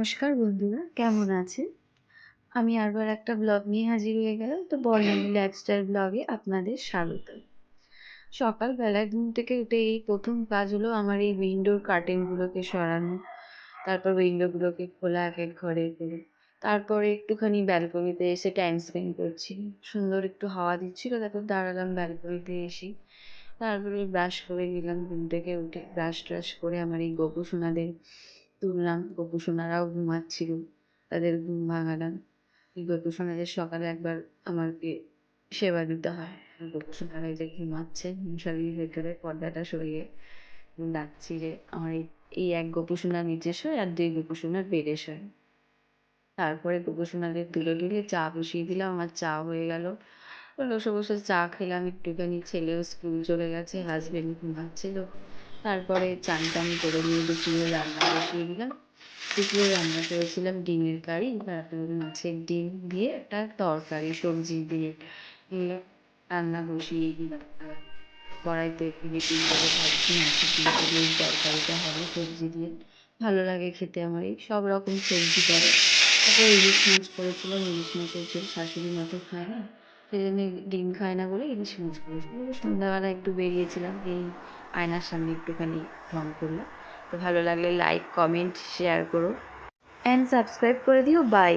নমস্কার বন্ধুরা, কেমন আছেন? আমি আবার একটা ব্লগ নিয়ে হাজির হয়ে গেলাম। তো বর্ণালী লাইফস্টাইল ব্লগে আপনাদের স্বাগত। সকালবেলায় ঘুম থেকে উঠে এই ১ম কাজ হলো আমার এই উইন্ডোর কার্টেনগুলোকে সরানো। তারপর উইন্ডোগুলোকে খোলা একেক ঘরে করে। তারপরে একটুখানি ব্যালকনিতে এসে টাইম স্পেন্ড করছি। সুন্দর একটু হাওয়া দিচ্ছিল, তারপর দাঁড়ালাম ব্যালকনিতে এসে। তারপরে ব্রাশ করে নিলাম, ঘুম থেকে উঠে ব্রাশ-ট্রাশ করে আমার এই গোপুসোনাদের তুললাম। গোপুসোনারাও ঘুমাচ্ছিল, তাদের ঘুম ভাঙালাম। এই গোপুসোনাদের সকালে একবার আমাকে সেবা দিতে হয়। গোপুসোনারা এই যে ঘুমাচ্ছে, মশারির ভেতরে পর্দাটা সরিয়ে ডাকছি যে আমার এই এক গোপুসোনা নিচে শোয় আর ২ গোপুসোনা বেডে শোয়। তারপরে গোপুসোনাদের তুলে টুলে চা বসিয়ে দিলাম, আমার চা হয়ে গেল। বসে বসে চা খেলাম একটুখানি। ছেলেও স্কুল চলে গেছে, হাজবেন্ড ঘুমাচ্ছিল। তারপরে চান টান করে নিয়ে দুপুরে রান্না বসিয়ে দিলাম। দুপুরে রান্না করেছিলাম ডিমের কারি, তারপরে মাছের ডিম দিয়ে একটা তরকারি সবজি দিয়ে রান্না বসিয়ে দিলাম। কড়াইতে ডিম করে ভাজছি, মাছের ডিম দিয়ে এই তরকারিটা হবে সবজি দিয়ে। ভালো লাগে খেতে আমার, এই সব রকম সবজি করে। তারপরে ইলিশ মাছ করেছিলাম, ইলিশ মাছের ঝোল। শাশুড়ি মা তো খায় না, সেই জন্য ডিম খায় না বলে ইলিশ মাছ করেছিলাম। সন্ধ্যাবেলা একটু বেরিয়েছিলাম, এই আয়নার সামনে একটুখানি ঢং করলাম। তো ভালো লাগলে লাইক, কমেন্ট, শেয়ার করো অ্যান্ড সাবস্ক্রাইব করে দিও। বাই।